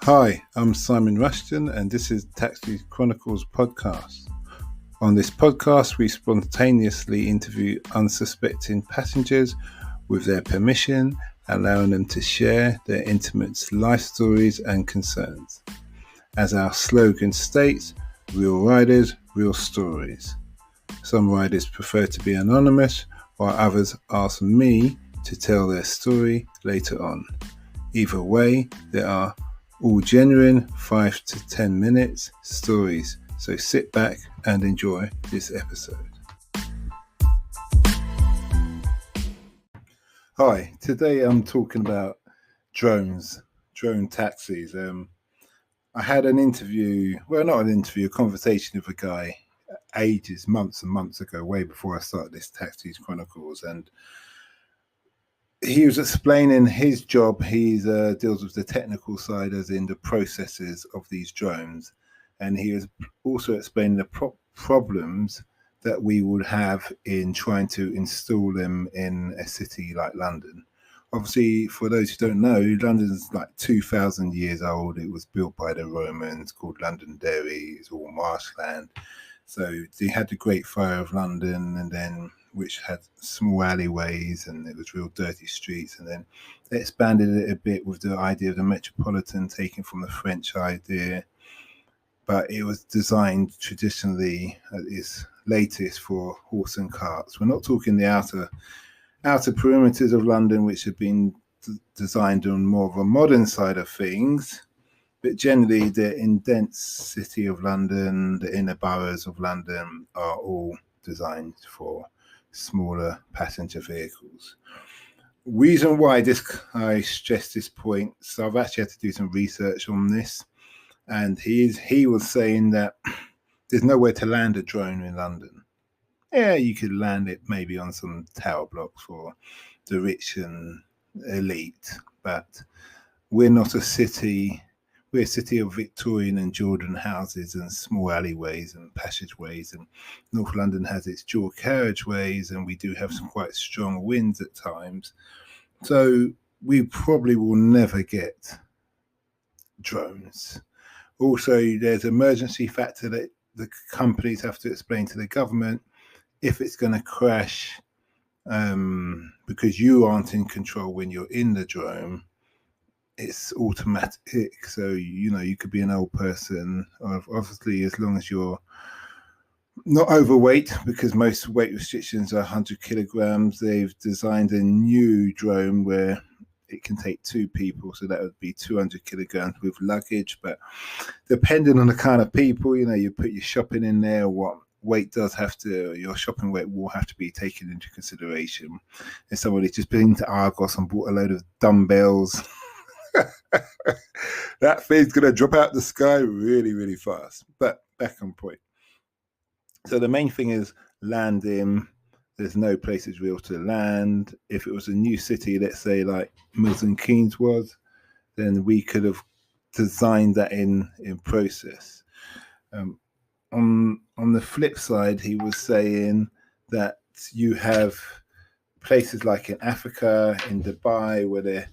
Hi, I'm Simon Rushton, and this is Taxi Chronicles Podcast. On this podcast, we spontaneously interview unsuspecting passengers with their permission, allowing them to share their intimate life stories and concerns. As our slogan states, real riders, real stories. Some riders prefer to be anonymous, while others ask me to tell their story later on. Either way, there are all genuine 5 to 10 minutes stories, so sit back and enjoy this episode. Hi, today I'm talking about drones, drone taxis. I had a conversation with a guy months and months ago, way before I started this Taxis Chronicles, and he was explaining his job. He deals with the technical side, as in the processes of these drones, and he was also explaining the problems that we would have in trying to install them in a city like London. Obviously, for those who don't know, London's like 2,000 years old. It was built by the Romans, called Londonderry. It's all marshland. So they had the Great Fire of London, and then which had small alleyways, and it was real dirty streets. And then they expanded it a bit with the idea of the metropolitan, taken from the French idea. But it was designed traditionally at its latest for horse and carts. We're not talking the outer perimeters of London, which have been designed on more of a modern side of things. But generally, the indent city of London, the inner boroughs of London, are all designed for smaller passenger vehicles. Reason why I stress this point, so I've actually had to do some research on this, and he was saying that there's nowhere to land a drone in London. Yeah, you could land it maybe on some tower blocks for the rich and elite, but we're not a city. We're a city of Victorian and Georgian houses and small alleyways and passageways, and North London has its dual carriageways, and we do have some quite strong winds at times. So we probably will never get drones. Also, there's an emergency factor that the companies have to explain to the government if it's going to crash, because you aren't in control when you're in the drone. It's automatic, so you could be an old person, obviously, as long as you're not overweight, because most weight restrictions are 100 kilograms. They've designed a new drone where it can take 2 people, so that would be 200 kilograms with luggage. But depending on the kind of people, you put your shopping in there, your shopping weight will have to be taken into consideration. If somebody's just been to Argos and bought a load of dumbbells, that thing's going to drop out the sky really, really fast. But back on point. So the main thing is landing. There's no places real to land. If it was a new city, let's say like Milton Keynes was, then we could have designed that in process. On the flip side, he was saying that you have places like in Africa, in Dubai, where they're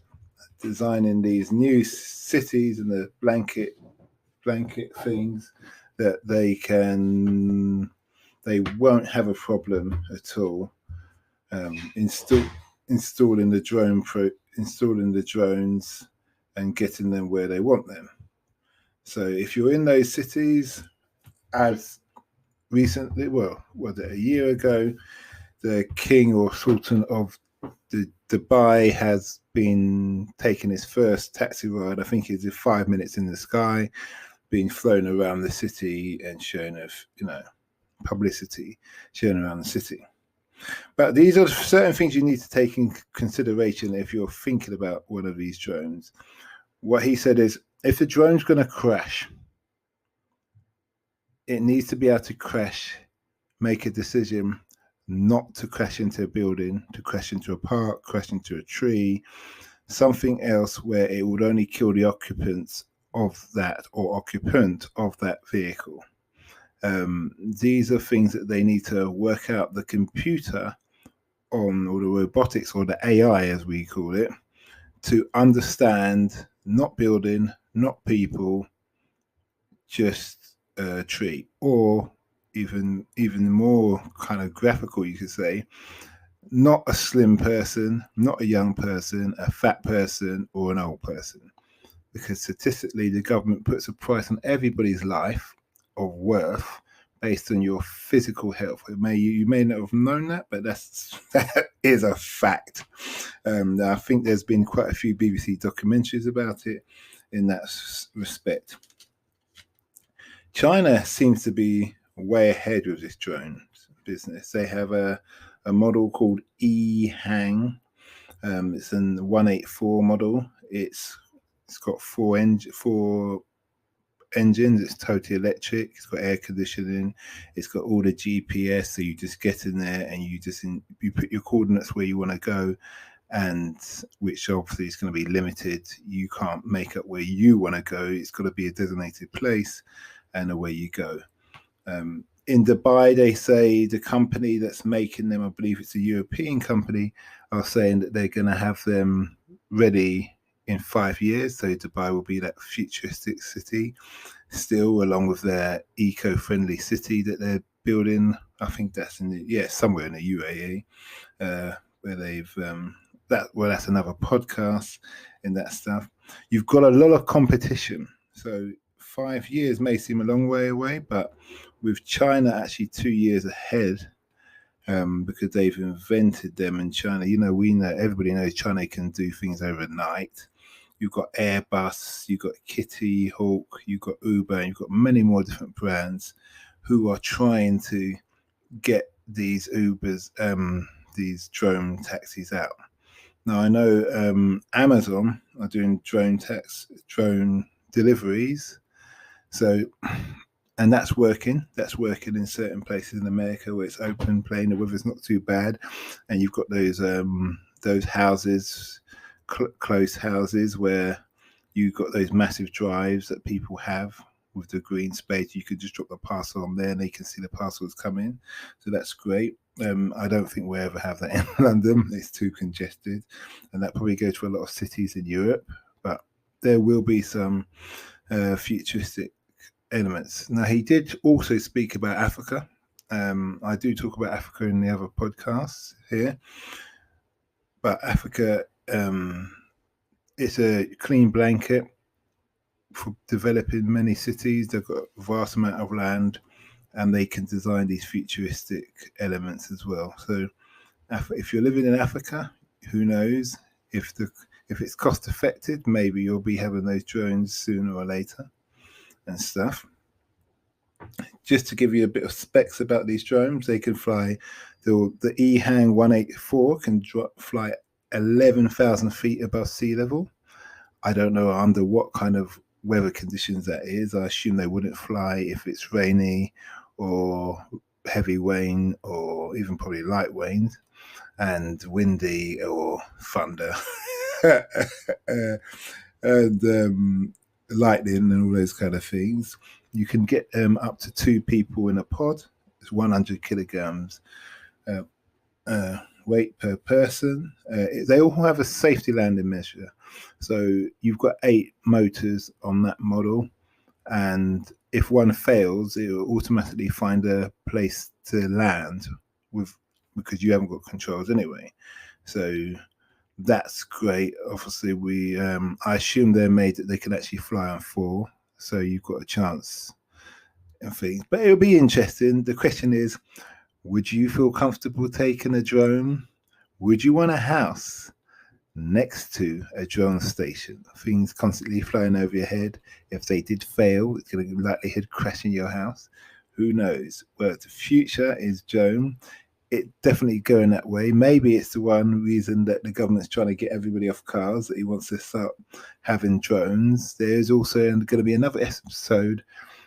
designing these new cities and the blanket things, that they won't have a problem at all installing the drones and getting them where they want them. So if you're in those cities, as recently, a year ago, the king or sultan of Dubai has been taking his first taxi ride. I think it's 5 minutes in the sky, being flown around the city and shown publicity, shown around the city. But these are certain things you need to take in consideration if you're thinking about one of these drones. What he said is, if the drone's going to crash, it needs to be able to crash, make a decision not to crash into a building, to crash into a park, crash into a tree, something else where it would only kill the occupants of that or occupant of that vehicle. These are things that they need to work out the computer on, or the robotics, or the AI as we call it, to understand, not building, not people, just a tree. Or even more kind of graphical, you could say, not a slim person, not a young person, a fat person, or an old person. Because statistically, the government puts a price on everybody's life of worth based on your physical health. You may not have known that, but that is a fact. I think there's been quite a few BBC documentaries about it in that respect. China seems to be way ahead with this drone business. They have a model called E-Hang. It's an 184 model. It's got four engines. It's totally electric. It's got air conditioning. It's got all the GPS. So you just get in there and you put your coordinates where you want to go, and which obviously is going to be limited. You can't make up where you want to go. It's got to be a designated place, and away you go. In Dubai, they say the company that's making them, I believe it's a European company, are saying that they're going to have them ready in 5 years. So Dubai will be that futuristic city still, along with their eco-friendly city that they're building. I think that's somewhere in the UAE, where they've that's another podcast in that stuff. You've got a lot of competition. So 5 years may seem a long way away, but with China actually 2 years ahead, because they've invented them in China. Everybody knows China can do things overnight. You've got Airbus, you've got Kitty Hawk, you've got Uber, and you've got many more different brands who are trying to get these Ubers, these drone taxis out. Now, I know Amazon are doing drone deliveries. So, and that's working. That's working in certain places in America where it's open, plain, the weather's not too bad, and you've got those houses, close houses, where you've got those massive drives that people have with the green space. You could just drop the parcel on there, and they can see the parcels come in. So that's great. I don't think we'll ever have that in London. It's too congested, and that probably goes for a lot of cities in Europe. But there will be some futuristic elements. Now, he did also speak about Africa. I do talk about Africa in the other podcasts here, but Africa, it's a clean blanket for developing many cities. They've got a vast amount of land, and they can design these futuristic elements as well. So if you're living in Africa, who knows, if it's cost effective, maybe you'll be having those drones sooner or later and stuff. Just to give you a bit of specs about these drones, they can fly, the E-Hang 184 can fly 11,000 feet above sea level. I don't know under what kind of weather conditions that is. I assume they wouldn't fly if it's rainy or heavy rain, or even probably light rain and windy or thunder and lightning and all those kind of things. You can get up to 2 people in a pod. It's 100 kilograms weight per person. They all have a safety landing measure. So you've got 8 motors on that model, and if one fails, it will automatically find a place to land because you haven't got controls anyway. So that's great. Obviously, I assume they're made that they can actually fly on 4, so you've got a chance and things. But it'll be interesting. The question is, would you feel comfortable taking a drone? Would you want a house next to a drone station? Things constantly flying over your head. If they did fail, it's going to likelihood crashing your house. Who knows? Well, the future is drone. It definitely going that way. Maybe it's the one reason that the government's trying to get everybody off cars, that he wants to start having drones. There's also going to be another episode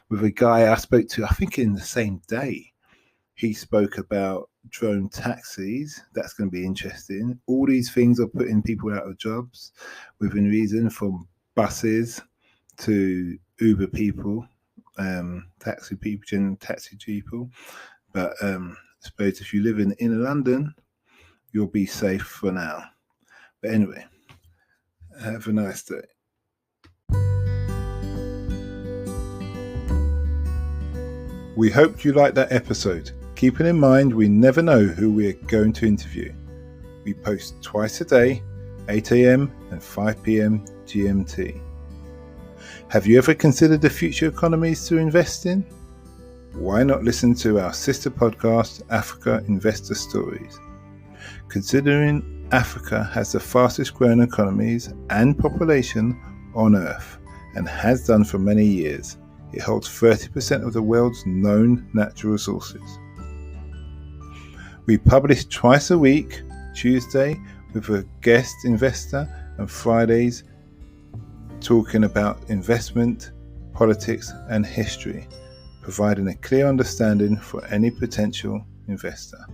with a guy I spoke to, I think in the same day. He spoke about drone taxis. That's going to be interesting. All these things are putting people out of jobs within reason, from buses to Uber people, taxi people. But I suppose if you live in inner London, you'll be safe for now. But anyway, have a nice day. We hoped you liked that episode. Keeping in mind, we never know who we're going to interview. We post twice a day, 8 a.m. and 5 p.m. GMT. Have you ever considered the future economies to invest in? Why not listen to our sister podcast, Africa Investor Stories? Considering Africa has the fastest growing economies and population on Earth and has done for many years, it holds 30% of the world's known natural resources. We publish twice a week, Tuesday with a guest investor and Fridays talking about investment, politics and history, providing a clear understanding for any potential investor.